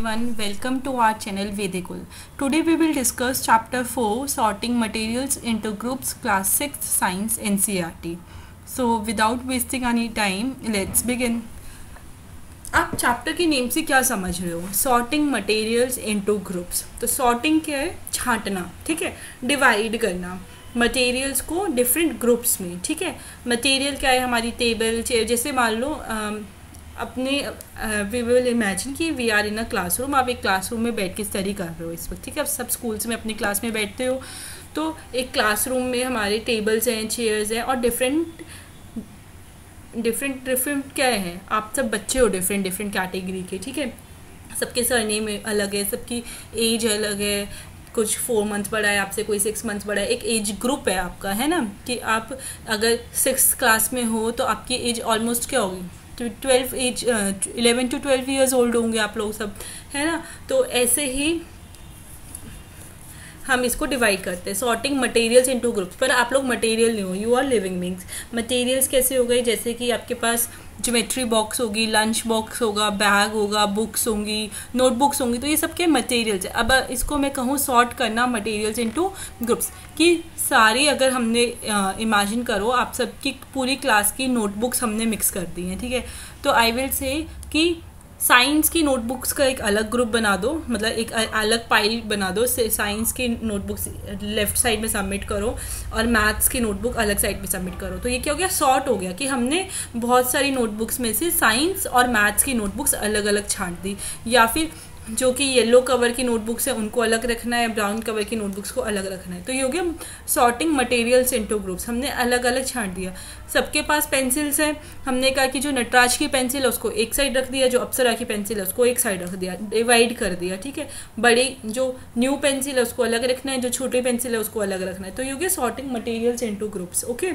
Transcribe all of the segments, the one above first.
everyone, welcome to our channel Vedikul. Today we will discuss chapter 4 sorting materials into groups class 6 science NCERT. So without wasting any time, let's begin. आप chapter की name से क्या समझ रहे हो? Sorting materials into groups. तो sorting क्या है? छांटना, ठीक है, डिवाइड करना मटेरियल्स को डिफरेंट ग्रुप्स में, ठीक है. मटेरियल क्या है? हमारी टेबल चेयर. जैसे मान लो अपने वी विल इमेजिन कि we are in a classroom. आप एक क्लासरूम में बैठ के स्टडी कर रहे हो इस वक्त, ठीक है. आप सब स्कूल्स में अपनी क्लास में बैठते हो, तो एक क्लासरूम में हमारे टेबल्स हैं, चेयर्स हैं और डिफरेंट क्या है, आप सब बच्चे हो डिफरेंट कैटेगरी के, ठीक है. सबके सरनेम अलग है, सबकी एज अलग है. कुछ 4 मंथ्स बड़ा है आपसे, कोई 6 मंथ्स बड़ा है. एक एज ग्रुप है आपका, है ना, कि आप अगर 6th क्लास में हो तो आपकी एज ऑलमोस्ट क्या होगी? 11 to 12 ईयर्स ओल्ड होंगे आप लोग सब, है ना. तो ऐसे ही हम इसको डिवाइड करते हैं, सॉर्टिंग मटेरियल्स इनटू ग्रुप्स. पर आप लोग मटेरियल नहीं हो, you are living beings. Materials कैसे हो गए? जैसे कि आपके पास ज्योमेट्री बॉक्स होगी, लंच बॉक्स होगा, बैग होगा, बुक्स होंगी, नोटबुक्स होंगी. तो ये सब के मटेरियल्स है. अब इसको मैं कहूँ सॉर्ट करना मटेरियल्स इनटू ग्रुप्स, कि सारी अगर हमने इमेजिन करो आप सबकी पूरी क्लास की नोटबुक्स हमने मिक्स कर दी हैं, ठीक है. तो आई विल से कि साइंस की नोटबुक्स का एक अलग ग्रुप बना दो, मतलब एक अलग पाइल बना दो. साइंस की नोटबुक्स लेफ्ट साइड में सबमिट करो और मैथ्स की नोटबुक अलग साइड में सबमिट करो. तो ये क्या हो गया? सॉर्ट हो गया, कि हमने बहुत सारी नोटबुक्स में से साइंस और मैथ्स की नोटबुक्स अलग अलग छांट दी. या फिर जो कि येलो कवर की नोटबुक्स है उनको अलग रखना है, ब्राउन कवर की नोटबुक्स को अलग रखना है. तो ये हो गया सॉर्टिंग मटेरियल्स इनटू ग्रुप्स. हमने अलग अलग छांट दिया. सबके पास पेंसिल्स हैं, हमने कहा कि जो नटराज की पेंसिल है उसको एक साइड रख दिया, जो अप्सरा की पेंसिल है उसको एक साइड रख दिया, डिवाइड कर दिया, ठीक है. बड़ी जो न्यू पेंसिल है उसको अलग रखना है, जो छोटी पेंसिल है उसको अलग रखना है. तो ये हो गया sorting materials into groups. Okay,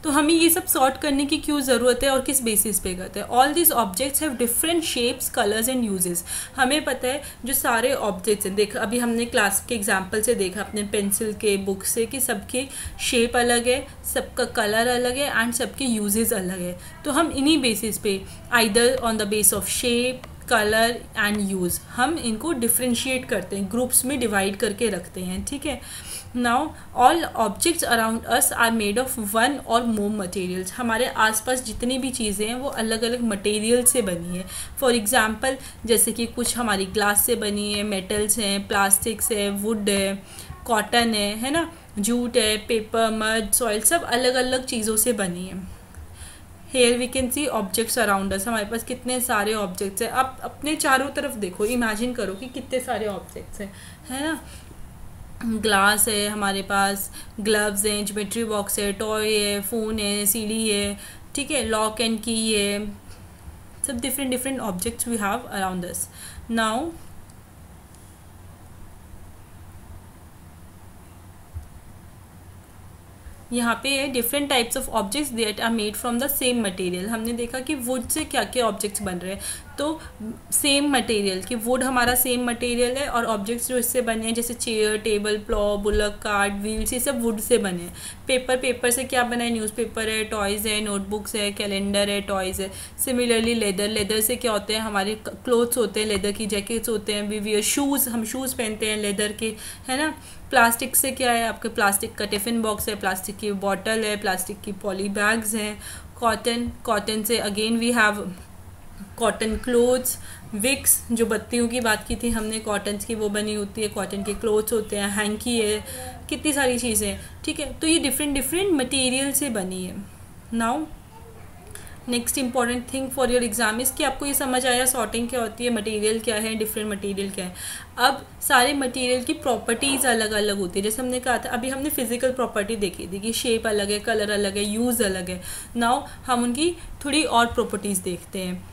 तो हमें ये सब सॉर्ट करने की क्यों ज़रूरत है और किस बेसिस पे करते हैं? All this objects have different shapes, colours and uses. हमें पता है जो सारे ऑब्जेक्ट्स हैं, देखा अभी हमने क्लास के एग्जांपल से देखा अपने पेंसिल के, बुक से, कि सबके शेप अलग है, सबका कलर अलग है एंड सबके यूजेस अलग है. तो हम इन्हीं बेसिस पे, either on the base of shape, colour and use, हम इनको डिफ्रेंशिएट करते हैं, ग्रुप्स में डिवाइड करके रखते हैं, ठीक है. Now all objects around us are made of one or more materials. हमारे आसपास जितनी भी चीज़ें हैं वो अलग अलग मटेरियल से बनी है. फॉर एग्जाम्पल जैसे कि कुछ हमारी ग्लास से बनी है, मेटल्स हैं, प्लास्टिक्स है, वुड है, कॉटन है ना, जूट है, पेपर, मड, सॉइल, सब अलग अलग चीज़ों से बनी है. Here we can see objects around us. हमारे पास कितने सारे ऑब्जेक्ट्स हैं. आप अपने चारों तरफ देखो, इमेजिन करो कि कितने सारे ऑब्जेक्ट्स हैं, है ना. ग्लास है हमारे पास, ग्लव्स हैं, ज्योमेट्री बॉक्स है, टॉय है, फ़ोन है, सीढ़ी है, ठीक है, लॉक एंड की है, सब different objects we have around us. Now यहाँ पे है different types of objects that are made from the same material. हमने देखा कि वुड से क्या क्या ऑब्जेक्ट्स बन रहे हैं. तो सेम मटेरियल, कि वुड हमारा सेम मटेरियल है और ऑब्जेक्ट्स जो इससे बने हैं जैसे chair, table, plough, bullock, cart, wheels, ये सब वुड से बने हैं. पेपर से क्या बना है? न्यूज़पेपर है, टॉयज़ है, नोटबुक्स है, कैलेंडर है, टॉयज़ है. सिमिलरली लेदर से क्या होते हैं? हमारे क्लोथ्स होते हैं, लेदर की जैकेट्स होते हैं. वी वियर शूज़, हम शूज़ पहनते हैं लेदर के, है ना. प्लास्टिक से क्या है? आपके प्लास्टिक का टिफ़िन बॉक्स है, प्लास्टिक की बॉटल है, प्लास्टिक की पॉली बैग्स हैं. कॉटन से again we have cotton clothes. Wicks, जो बत्तियों की बात की थी हमने, कॉटन की वो बनी होती है, कॉटन के क्लोथ्स होते हैं. हैंकी है, कितनी सारी चीज़ें हैं, ठीक है. तो ये डिफरेंट मटेरियल से बनी है. Now next important thing for your exam is कि आपको ये समझ आया सॉर्टिंग क्या होती है, मटेरियल क्या है, डिफरेंट मटेरियल क्या है. अब सारे मटेरियल की प्रॉपर्टीज़ अलग अलग होती है. जैसे हमने कहा था, अभी हमने फिजिकल प्रॉपर्टी देखी थी कि शेप अलग है, कलर अलग है, यूज़ अलग है. नाउ हम उनकी थोड़ी और प्रॉपर्टीज़ देखते हैं.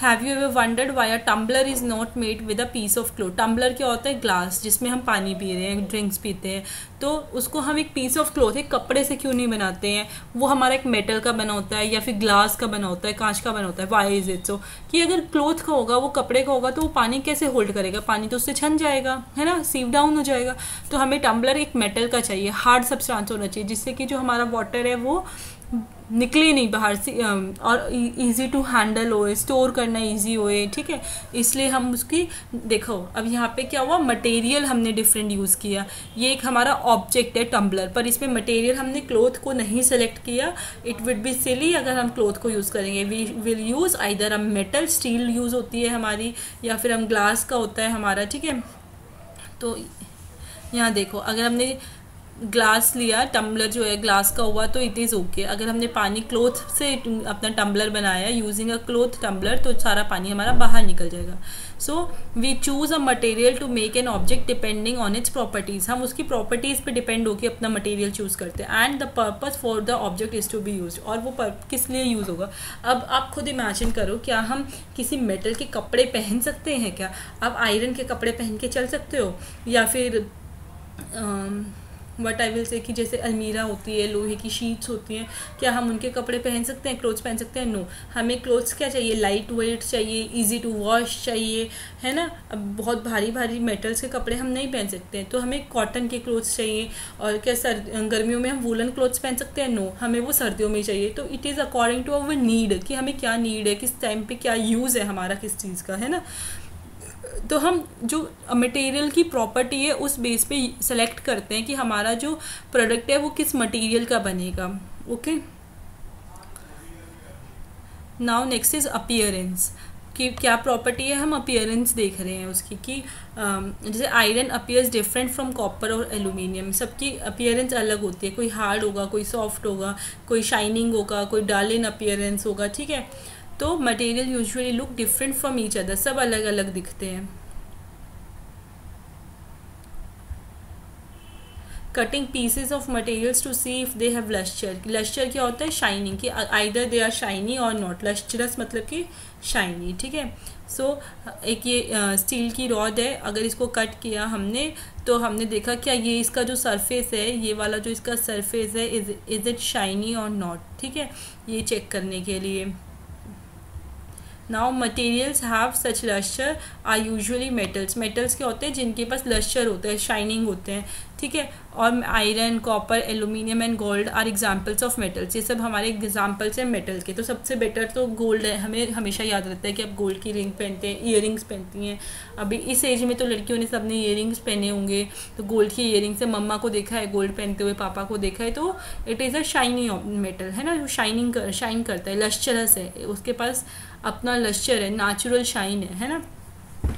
Have you ever wondered why a tumbler is not made with a piece of cloth? Tumbler क्या होता है? ग्लास, जिसमें हम पानी पी रहे हैं, ड्रिंक्स पीते हैं. तो उसको हम एक पीस ऑफ क्लोथ, एक कपड़े से क्यों नहीं बनाते हैं? वो हमारा एक मेटल का बना होता है या फिर ग्लास का बना होता है, कांच का बना होता है. Why is it so? कि अगर क्लोथ का होगा, वो कपड़े का होगा, तो वो पानी कैसे होल्ड करेगा? पानी तो उससे छन जाएगा, है ना, सीव डाउन हो जाएगा. तो हमें टम्बलर एक मेटल का चाहिए, हार्ड सब्सटेंस होना चाहिए, जिससे कि जो हमारा वाटर है वो निकले नहीं बाहर से, और इजी टू हैंडल होए, स्टोर करना इजी होए, ठीक है, इसलिए हम उसकी, देखो अब यहाँ पे क्या हुआ, मटेरियल हमने डिफरेंट यूज़ किया। ये एक हमारा ऑब्जेक्ट है टम्बलर, पर इसमें मटेरियल हमने क्लोथ को नहीं सेलेक्ट किया। इट विड बी सिली अगर हम क्लोथ को यूज़ करेंगे। वी विल यूज़ आइदर हम मेटल, स्टील यूज़ होती है हमारी, या फिर हम ग्लास का होता है हमारा, ठीक है। तो यहाँ देखो, अगर हमने ग्लास लिया, टम्बलर जो है ग्लास का हुआ तो इट इज़ ओके। अगर हमने पानी क्लोथ से अपना टम्बलर बनाया यूजिंग अ क्लोथ टम्बलर, तो सारा पानी हमारा बाहर निकल जाएगा। So we choose a material to make an object depending on its properties. हम उसकी प्रॉपर्टीज़ पे डिपेंड होकर अपना मटेरियल चूज़ करते हैं। And the purpose for the object is to be use, और वो किस लिए यूज़ होगा। अब आप खुद इमेजिन करो, क्या हम किसी मेटल के कपड़े पहन सकते हैं? क्या आप आयरन के कपड़े पहन के चल सकते हो? या फिर वट आई विल से कि जैसे अलमीरा होती है, लोहे की शीट्स होती हैं, क्या हम उनके कपड़े पहन सकते हैं, क्लोथ्स पहन सकते हैं? नो। हमें क्लोथ्स क्या चाहिए? लाइट वेट चाहिए, इजी टू वॉश चाहिए, है ना। अब बहुत भारी भारी मेटल्स के कपड़े हम नहीं पहन सकते हैं, तो हमें कॉटन के क्लोथ्स चाहिए। और क्या गर्मियों में हम वूलन क्लोथ्स पहन सकते हैं? नो, हमें वो सर्दियों में चाहिए। तो it is according to our need, कि हमें क्या नीड है, किस टाइम पे क्या यूज़ है हमारा किस चीज़ का, है ना। तो हम जो मटेरियल की प्रॉपर्टी है उस बेस पे सेलेक्ट करते हैं कि हमारा जो प्रोडक्ट है वो किस मटेरियल का बनेगा। Okay, now next is appearance, कि क्या प्रॉपर्टी है, हम अपीयरेंस देख रहे हैं उसकी, कि जैसे iron appears different from copper और एल्यूमिनियम। सबकी अपीयरेंस अलग होती है, कोई हार्ड होगा, कोई सॉफ्ट होगा, कोई शाइनिंग होगा, कोई डल इन अपीयरेंस होगा, ठीक है। तो material usually look different from each other, सब अलग अलग दिखते हैं। Cutting pieces of materials to see if they have lustre. Lustre क्या होता है? शाइनिंग, कि आइदर दे आर शाइनी और नॉट। लस्चरस मतलब कि शाइनी, ठीक है। सो एक ये स्टील की रॉड है, अगर इसको कट किया हमने तो हमने देखा क्या ये इसका जो सरफेस है, ये वाला जो इसका सरफेस है, इज इट शाइनी और नॉट, ठीक है, ये चेक करने के लिए। Now materials have such lustre are usually metals. Metals क्या होते हैं? जिनके पास लस्चर होता है, शाइनिंग होते हैं, ठीक है। और iron, copper, aluminium and gold are examples of metals. ये सब हमारे एग्जाम्पल्स हैं मेटल के। तो सबसे बेटर तो गोल्ड है, हमें हमेशा याद रहता है कि आप गोल्ड की रिंग पहनते हैं, ईयरिंग्स पहनती हैं। अभी इस एज में तो लड़कियों ने सबने ईयरिंग्स पहने होंगे, तो गोल्ड की ईयरिंग्स से मम्मा को देखा है गोल्ड पहनते हुए, पापा को देखा है, तो it is a shiny metal, है ना, जो शाइन करता है, लस्चरस है, उसके पास अपना लस्चर है, नेचुरल शाइन है ना,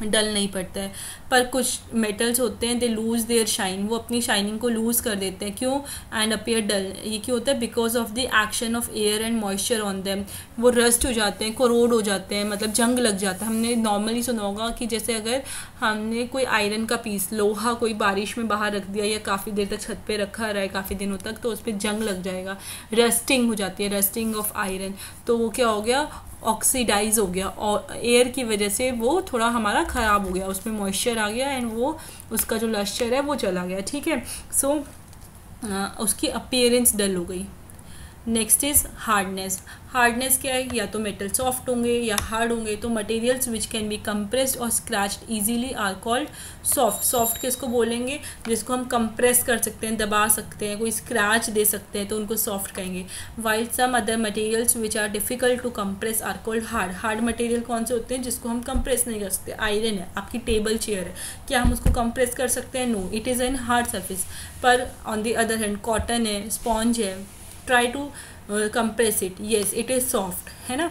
डल नहीं पड़ता है। पर कुछ मेटल्स होते हैं, दे लूज देयर शाइन, वो अपनी शाइनिंग को लूज कर देते हैं। क्यों? एंड अपीयर डल। ये क्यों होता है? Because of the action of air and moisture on them. वो रस्ट हो जाते हैं, कोरोड हो जाते हैं, मतलब जंग लग जाता है। हमने नॉर्मली सुना होगा कि जैसे अगर हमने कोई आयरन का पीस, लोहा कोई बारिश में बाहर रख दिया या काफ़ी देर तक छत पे रखा रहा है काफ़ी दिनों तक, तो उस पर जंग लग जाएगा, रस्टिंग हो जाती है, रस्टिंग ऑफ आयरन। तो वो क्या हो गया? ऑक्सीडाइज हो गया, और एयर की वजह से वो थोड़ा हमारा ख़राब हो गया, उसमें मॉइस्चर आ गया एंड वो उसका जो लस्चर है वो चला गया, ठीक है। सो उसकी अपीयरेंस डल हो गई। Next is hardness. हार्डनेस क्या है? या तो मेटल सॉफ्ट होंगे या हार्ड होंगे। तो materials which can be compressed और scratched easily are called soft. Soft किसको बोलेंगे? जिसको हम कंप्रेस कर सकते हैं, दबा सकते हैं, कोई स्क्रैच दे सकते हैं, तो उनको सॉफ्ट कहेंगे। While some other materials which are difficult to compress are called hard. Hard material कौन से होते हैं? जिसको हम कंप्रेस नहीं कर सकते। आयरन है, आपकी टेबल चेयर है, क्या हम उसको कंप्रेस कर सकते हैं? No, it is an hard surface. पर on the other hand cotton है, स्पॉन्ज है, try to compress it, yes it is soft, है ना।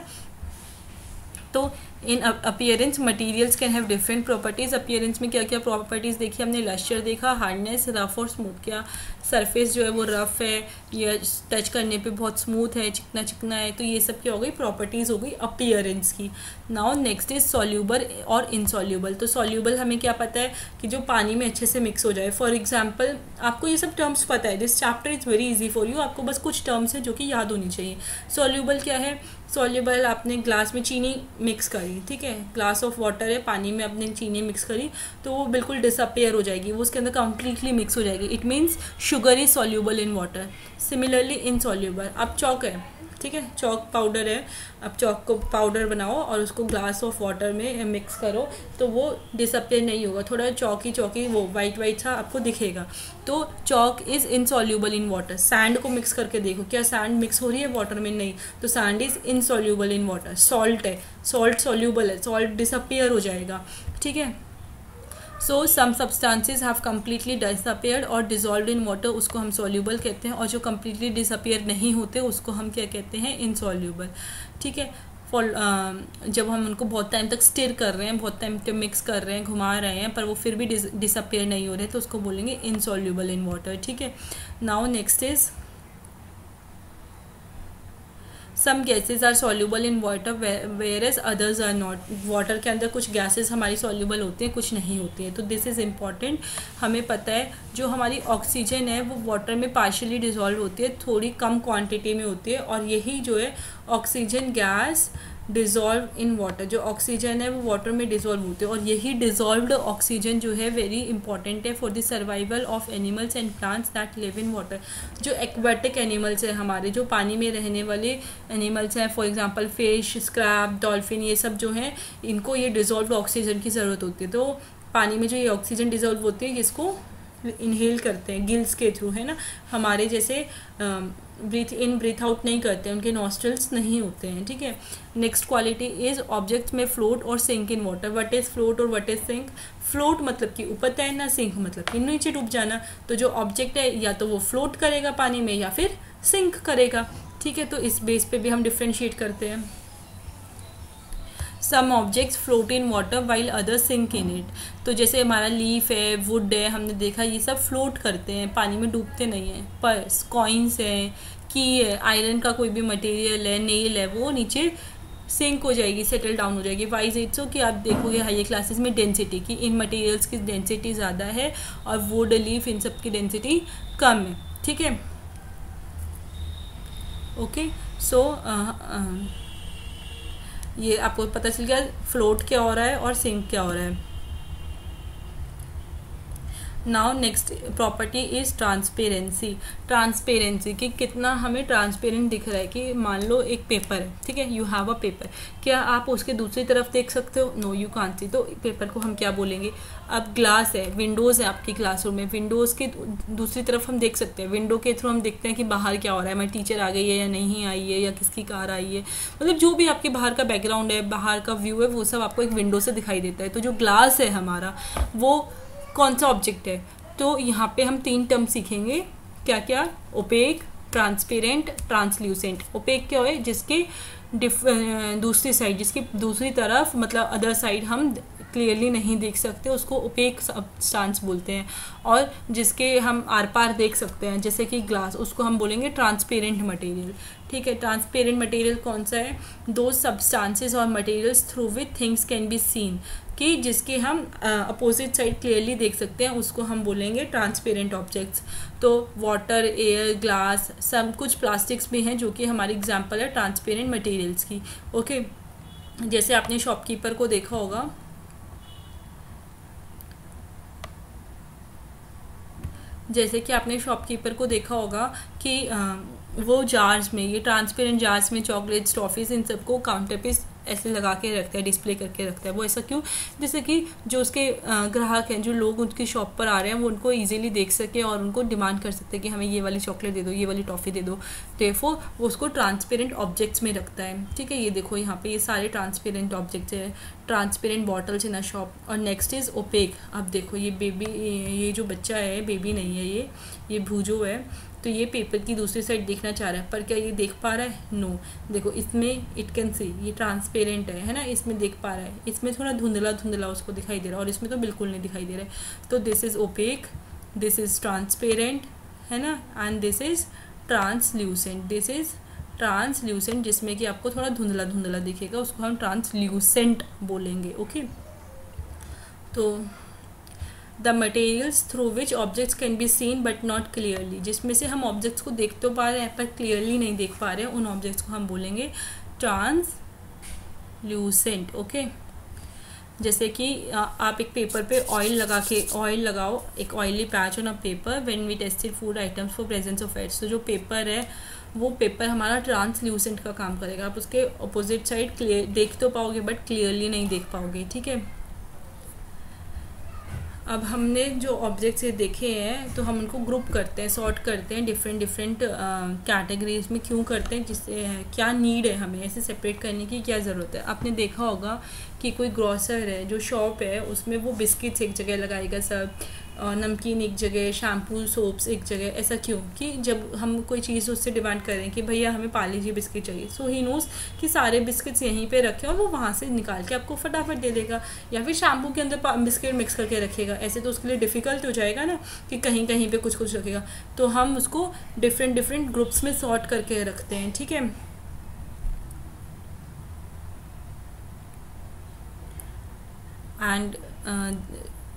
तो in appearance materials can have different properties. Appearance में क्या क्या प्रॉपर्टीज़ देखी हमने? लस्चर देखा, हार्डनेस, रफ और स्मूथ। क्या सरफेस जो है वो रफ है या टच करने पे बहुत स्मूथ है, चिकना चिकना है, तो ये सब क्या हो गई? प्रॉपर्टीज़ हो गई अपीयरेंस की। नाउ नेक्स्ट इज सॉल्यूबल और इनसॉल्यूबल। तो सॉल्यूबल हमें क्या पता है? कि जो पानी में अच्छे से मिक्स हो जाए। फॉर एग्जाम्पल आपको ये सब टर्म्स पता है, this chapter is very easy for you, आपको बस कुछ टर्म्स हैं जो कि याद होनी चाहिए। सॉल्यूबल क्या है? सॉल्यूबल, आपने ग्लास में चीनी मिक्स करी, ठीक है, ग्लास ऑफ वाटर है, पानी में आपने चीनी मिक्स करी, तो वो बिल्कुल डिसअपेयर हो जाएगी, वो उसके अंदर कम्प्लीटली मिक्स हो जाएगी। It means sugar is soluble in water. Similarly insoluble, अब चॉक है, ठीक है, चॉक पाउडर है, अब चॉक को पाउडर बनाओ और उसको ग्लास ऑफ वाटर में मिक्स करो तो वो डिसअपियर नहीं होगा, थोड़ा चॉकी वो वाइट वाइट सा आपको दिखेगा। तो chalk is insoluble in water. Sand को मिक्स करके देखो, क्या सैंड मिक्स हो रही है वाटर में? नहीं, तो sand is insoluble in water. Salt है, सॉल्ट सॉल्यूबल है, सॉल्ट डिसअपियर हो जाएगा, ठीक है। So some substances have completely disappeared और डिजॉल्व इन वाटर, उसको हम सॉल्यूबल कहते हैं, और जो कम्प्लीटली डिसअपियर नहीं होते उसको हम क्या कहते हैं? इनसॉल्यूबल, ठीक है। फॉर जब हम उनको बहुत टाइम तक स्टिर कर रहे हैं, बहुत टाइम तक मिक्स कर रहे हैं, घुमा रहे हैं, पर वो फिर भी डिसअपियर नहीं हो रहे, तो उसको बोलेंगे इनसॉल्यूबल इन वाटर, ठीक है। Now next is some gases are soluble in water whereas others are not. Water के अंदर कुछ गैसेज हमारी सॉल्यूबल होती हैं, कुछ नहीं होती हैं, तो दिस इज़ इम्पॉर्टेंट। हमें पता है जो हमारी ऑक्सीजन है वो वाटर में पार्शियली डिजॉल्व होती है, थोड़ी कम क्वांटिटी में होती है, और यही जो है oxygen gas dissolve in water, जो ऑक्सीजन है वो वाटर में डिज़ोल्व होते हैं, और यही डिज़ोल्व्ड ऑक्सीजन जो है वेरी इंपॉर्टेंट है for the survival of animals and plants that live in water. जो एक्वेटिक एनिमल्स हैं हमारे, जो पानी में रहने वाले एनिमल्स हैं, फॉर एग्जांपल फिश, स्क्रैब, डॉल्फिन, ये सब जो हैं, इनको ये डिज़ोल्व्ड ऑक्सीजन की ज़रूरत होती है। तो पानी में जो ये ऑक्सीजन डिज़ोल्व होती है इसको इनहेल करते हैं गिल्स के थ्रू, है ना। हमारे जैसे ब्रीथ इन ब्रीथ आउट नहीं करते हैं, उनके नॉस्ट्रल्स नहीं होते हैं, ठीक है। नेक्स्ट क्वालिटी इज ऑब्जेक्ट्स में फ्लोट और sink in water. What is float और व्हाट इज सिंक? फ्लोट मतलब कि ऊपर तैरना, सिंक मतलब कि नीचे डूब जाना। तो जो ऑब्जेक्ट है या तो वो फ्लोट करेगा पानी में या फिर सिंक करेगा, ठीक है। तो इस बेस पे भी हम डिफ्रेंशिएट करते हैं। Some objects float in water while other sink in it. तो जैसे हमारा लीफ है, वुड है, हमने देखा ये सब फ्लोट करते हैं, पानी में डूबते नहीं हैं। पर्स, कॉइन्स है, की है, आयरन का कोई भी मटेरियल है, नेल है, वो नीचे सिंक हो जाएगी, सेटल डाउन हो जाएगी। वाइज इट्स सो कि आप देखोगे हायर क्लासेस में डेंसिटी की, इन मटेरियल्स की डेंसिटी ज़्यादा है और वुड, लीफ, इन सब की डेंसिटी कम है, ठीक है। ओके, सो ये आपको पता चल गया फ्लोट क्या हो रहा है और सिंक क्या हो रहा है। Now next property is transparency. Transparency कि कितना हमें ट्रांसपेरेंट दिख रहा है। कि मान लो एक पेपर है, ठीक है, यू हैव अ पेपर, क्या आप उसके दूसरी तरफ देख सकते हो? No, you can't see. तो पेपर को हम क्या बोलेंगे? अब ग्लास है, विंडोज़ है आपकी क्लासरूम में, विंडोज़ के दूसरी तरफ हम देख सकते हैं, विंडो के थ्रू हम देखते हैं कि बाहर क्या हो रहा है, हमारी टीचर आ गई है या नहीं आई है, या किसकी कार आई है, मतलब जो भी आपके बाहर का बैकग्राउंड है, बाहर का व्यू है, वो सब आपको एक विंडो से दिखाई देता है। तो जो ग्लास है हमारा, वो कौन सा ऑब्जेक्ट है? तो यहाँ पे हम 3 टर्म सीखेंगे, क्या क्या? OPEC, transparent, translucent. ओपेक क्या है? जिसके दूसरी साइड, जिसकी दूसरी तरफ, मतलब अदर साइड हम क्लियरली नहीं देख सकते, उसको ओपेक सब्सटेंस बोलते हैं। और जिसके हम आर पार देख सकते हैं, जैसे कि ग्लास, उसको हम बोलेंगे ट्रांसपेरेंट मटेरियल, ठीक है। ट्रांसपेरेंट मटेरियल कौन सा है? दो सब्सटेंसेस और materials through which things can be seen, कि जिसके हम अपोजिट साइड क्लियरली देख सकते हैं, उसको हम बोलेंगे ट्रांसपेरेंट ऑब्जेक्ट्स। तो वाटर, एयर, ग्लास, सब कुछ प्लास्टिक्स भी हैं जो कि हमारी एग्जांपल है ट्रांसपेरेंट मटेरियल्स की, ओके। जैसे आपने शॉपकीपर को देखा होगा, जैसे कि आपने शॉपकीपर को देखा होगा कि वो जार्स में, ये ट्रांसपेरेंट जार्स में चॉकलेट्स, टॉफीज, इन सबको काउंटर पे ऐसे लगा के रखता है, डिस्प्ले करके रखता है। वो ऐसा क्यों? जैसे कि जो उसके ग्राहक हैं, जो लोग उनकी शॉप पर आ रहे हैं, वो उनको इजीली देख सके और उनको डिमांड कर सकते हैं कि हमें ये वाली चॉकलेट दे दो, ये वाली टॉफ़ी दे दो। देयरफॉर वो उसको ट्रांसपेरेंट ऑब्जेक्ट्स में रखता है, ठीक है। ये देखो यहाँ पे ये सारे ट्रांसपेरेंट ऑब्जेक्ट्स है, ट्रांसपेरेंट बॉटल्स इन अ शॉप। और नेक्स्ट इज ओपेक। अब देखो ये बेबी, ये जो बच्चा है, बेबी नहीं है ये भूजो है, तो ये पेपर की दूसरी साइड देखना चाह रहा है, पर क्या ये देख पा रहा है? नो। देखो इसमें इट कैन सी, ये ट्रांसपेरेंट है ना, इसमें देख पा रहा है, इसमें थोड़ा धुंधला धुंधला उसको दिखाई दे रहा है, और इसमें तो बिल्कुल नहीं दिखाई दे रहा है। तो this is opaque, this is transparent, है ना, and this is translucent. This is translucent, जिसमें कि आपको थोड़ा धुंधला धुंधला दिखेगा, उसको हम ट्रांसल्यूसेंट बोलेंगे, ओके। तो the materials through which objects can be seen but not clearly, जिसमें से हम ऑब्जेक्ट्स को देख तो पा रहे हैं पर क्लियरली नहीं देख पा रहे हैं, उन ऑब्जेक्ट्स को हम बोलेंगे ट्रांसल्यूसेंट, ओके। जैसे कि आप एक पेपर पे ऑयल लगाओ, एक oily patch on a paper when we tested food items for presence of aids. तो जो पेपर है वो पेपर हमारा ट्रांसल्यूसेंट का काम करेगा। आप उसके अपोजिट साइड क्लियर देख तो पाओगे बट क्लियरली नहीं देख पाओगे, ठीक है। अब हमने जो ऑब्जेक्ट्स ये देखे हैं तो हम उनको ग्रुप करते हैं, सॉर्ट करते हैं डिफरेंट कैटेगरीज में। क्यों करते हैं? जिससे क्या नीड है, हमें ऐसे सेपरेट करने की क्या ज़रूरत है। आपने देखा होगा कि कोई ग्रॉसर है, जो शॉप है, उसमें वो बिस्किट्स एक जगह लगाएगा सब, नमकीन एक जगह, शैम्पू सोप्स एक जगह। ऐसा क्यों? कि जब हम कोई चीज़ उससे डिमांड करें कि भैया हमें पार्ले-जी बिस्किट चाहिए, सो ही नोज़ कि सारे बिस्किट्स यहीं पे रखे और वो वहाँ से निकाल के आपको फटाफट दे देगा। या फिर शैम्पू के अंदर बिस्किट मिक्स करके रखेगा, ऐसे तो उसके लिए डिफ़िकल्ट हो जाएगा ना कि कहीं कहीं पे कुछ कुछ रखेगा। तो हम उसको डिफरेंट ग्रुप्स में सॉर्ट करके रखते हैं, ठीक है। एंड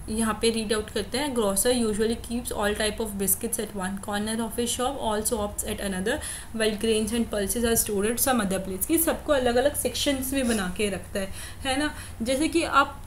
यहाँ पे रीड आउट करते हैं, grocer usually keeps all type of biscuits at one corner of his shop, all shops at another, while grains and pulses are stored at some other place. कि सबको अलग अलग सेक्शंस में बना के रखता है ना। जैसे कि आप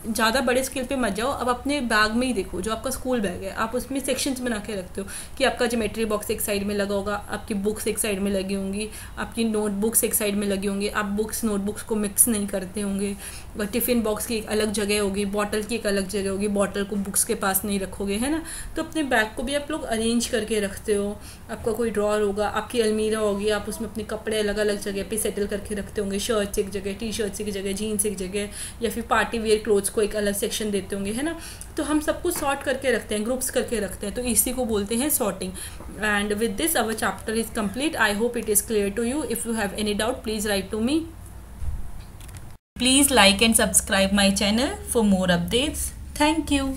ज़्यादा बड़े स्केल पे मत जाओ, अब अपने बैग में ही देखो, जो आपका स्कूल बैग है, आप उसमें सेक्शंस बना के रखते हो कि आपका ज्योमेट्री बॉक्स एक साइड में लगा होगा, आपकी बुक्स एक साइड में लगी होंगी, आपकी नोटबुक्स एक साइड में लगी होंगी, आप बुक्स नोटबुक्स को मिक्स नहीं करते होंगे, टिफ़िन बॉक्स की एक अलग जगह होगी, बॉटल की एक अलग जगह होगी, बॉटल को बुक्स के पास नहीं रखोगे, है ना। तो अपने बैग को भी आप लोग अरेंज करके रखते हो। आपका कोई ड्रॉर होगा, आपकी अलमीरा होगी, आप उसमें अपने कपड़े अलग अलग जगह पे सेटल करके रखते होंगे, शर्ट्स एक जगह, टी शर्ट्स एक जगह, जीन्स एक जगह, या फिर पार्टी वेयर क्लोथ्स को एक अलग सेक्शन देते होंगे, है ना। तो हम सब कुछ सॉर्ट करके रखते हैं, ग्रुप्स करके रखते हैं, तो इसी को बोलते हैं sorting. And with this our chapter is complete. I hope it is clear to you. If you have any doubt please write to me. Please like and subscribe my channel for more updates. Thank you.